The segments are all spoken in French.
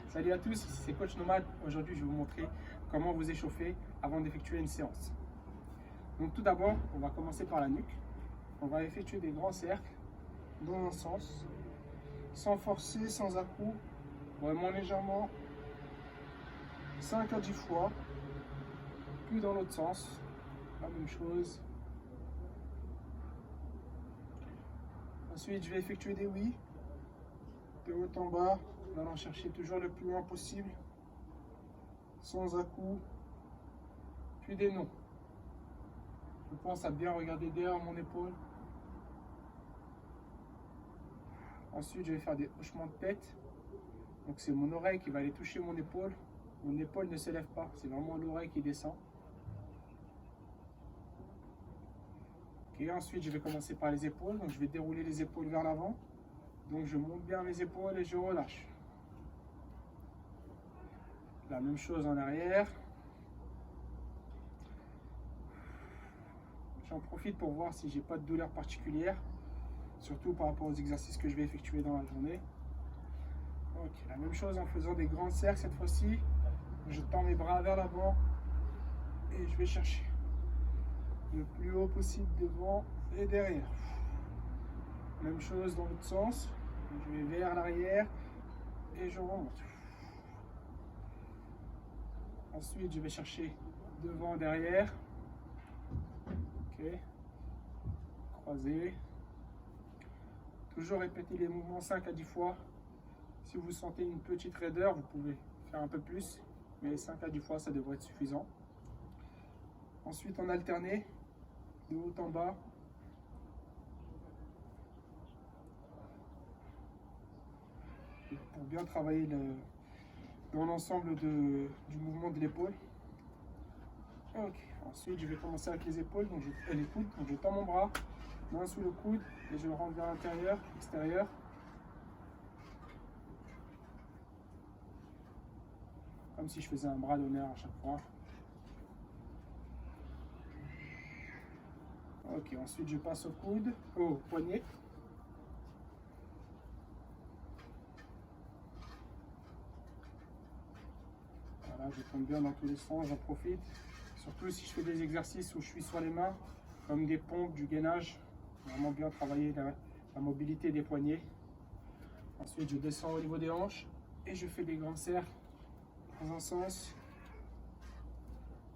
Salut à tous, ici c'est Coach Nomade. Aujourd'hui, je vais vous montrer comment vous échauffer avant d'effectuer une séance. Donc tout d'abord, on va commencer par la nuque. On va effectuer des grands cercles dans un sens, sans forcer, sans à-coups, vraiment légèrement, 5 à 10 fois, puis dans l'autre sens, la même chose. Ensuite, je vais effectuer des oui, de haut en bas, en allant chercher toujours le plus loin possible, sans à-coups, puis des non. Je pense à bien regarder derrière mon épaule. Ensuite, je vais faire des hochements de tête. Donc c'est mon oreille qui va aller toucher mon épaule. Mon épaule ne s'élève pas, c'est vraiment l'oreille qui descend. Et ensuite, je vais commencer par les épaules. Donc je vais dérouler les épaules vers l'avant. Donc je monte bien mes épaules et je relâche. La même chose en arrière. J'en profite pour voir si j'ai pas de douleur particulière, surtout par rapport aux exercices que je vais effectuer dans la journée. Ok, la même chose en faisant des grands cercles cette fois-ci. Je tends mes bras vers l'avant et je vais chercher le plus haut possible devant et derrière. Même chose dans l'autre sens. Je vais vers l'arrière et je remonte. Ensuite, je vais chercher devant, derrière. Ok. Croiser. Toujours répéter les mouvements 5 à 10 fois. Si vous sentez une petite raideur, vous pouvez faire un peu plus, mais 5 à 10 fois, ça devrait être suffisant. Ensuite, on alterne de haut en bas. Pour bien travailler dans l'ensemble du mouvement de l'épaule. Ok. Ensuite, je vais commencer avec les épaules, donc les coudes. Donc je tends mon bras, main sous le coude, et je le rentre vers l'intérieur, extérieur. Comme si je faisais un bras d'honneur à chaque fois. Ok, ensuite je passe au coude, au poignet. Voilà, je tombe bien dans tous les sens, j'en profite. Surtout si je fais des exercices où je suis sur les mains, comme des pompes, du gainage. Vraiment bien travailler la mobilité des poignets. Ensuite, je descends au niveau des hanches et je fais des grands cercles dans un sens.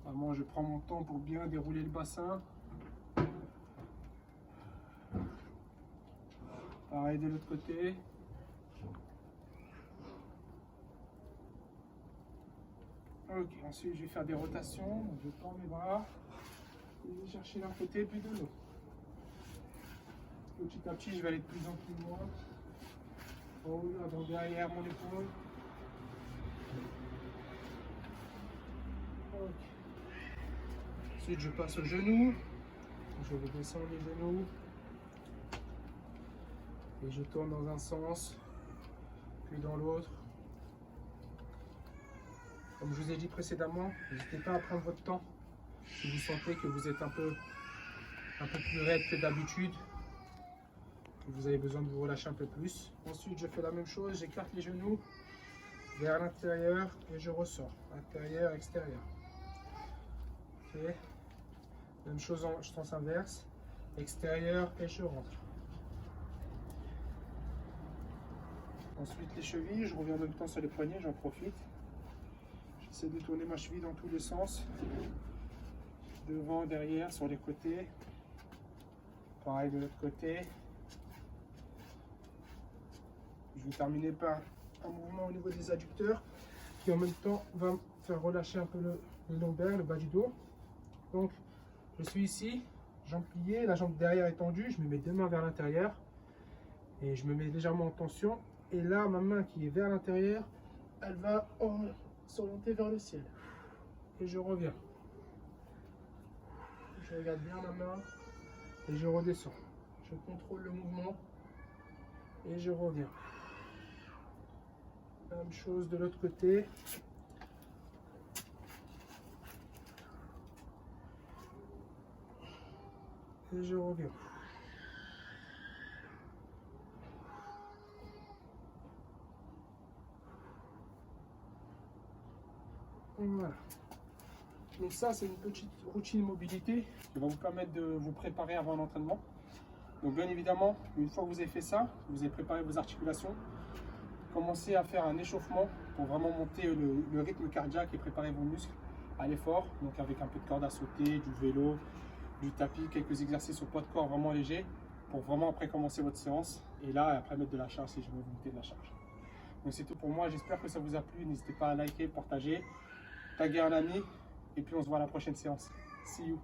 Vraiment, je prends mon temps pour bien dérouler le bassin. Pareil de l'autre côté. Ok, ensuite je vais faire des rotations. Donc, je tends mes bras et je vais chercher d'un côté puis de l'autre. Petit à petit, je vais aller de plus en plus loin. Oh, avant, derrière mon épaule. Ok. Ensuite, je passe au genou. Je vais descendre les genoux. Et je tourne dans un sens, puis dans l'autre. Comme je vous ai dit précédemment, n'hésitez pas à prendre votre temps. Si vous sentez que vous êtes un peu plus raide que d'habitude, que vous avez besoin de vous relâcher un peu plus. Ensuite, je fais la même chose, j'écarte les genoux vers l'intérieur et je ressors. Intérieur, extérieur. Ok. Même chose en sens inverse. Extérieur et je rentre. Ensuite, les chevilles, je reviens en même temps sur les poignets, j'en profite. J'essaie de tourner ma cheville dans tous les sens. Devant, derrière, sur les côtés. Pareil de l'autre côté. Je vais terminer par un mouvement au niveau des adducteurs qui en même temps va me faire relâcher un peu le lombaire, le bas du dos. Donc je suis ici, jambe pliée, la jambe derrière est tendue, je me mets deux mains vers l'intérieur et je me mets légèrement en tension. Et là, ma main qui est vers l'intérieur, elle va s'orienter vers le ciel. Et je reviens. Je regarde bien ma main et je redescends. Je contrôle le mouvement et je reviens. Même chose de l'autre côté. Et je reviens. Voilà. Donc ça, c'est une petite routine mobilité qui va vous permettre de vous préparer avant l'entraînement. Donc bien évidemment, une fois que vous avez fait ça, vous avez préparé vos articulations, commencez à faire un échauffement pour vraiment monter le rythme cardiaque et préparer vos muscles à l'effort. Donc avec un peu de corde à sauter, du vélo, du tapis, quelques exercices au poids de corps vraiment légers pour vraiment après commencer votre séance. Et là, après mettre de la charge si jamais vous mettez de la charge. Donc c'est tout pour moi, j'espère que ça vous a plu. N'hésitez pas à liker, partager, taguer un ami et puis on se voit à la prochaine séance. See you!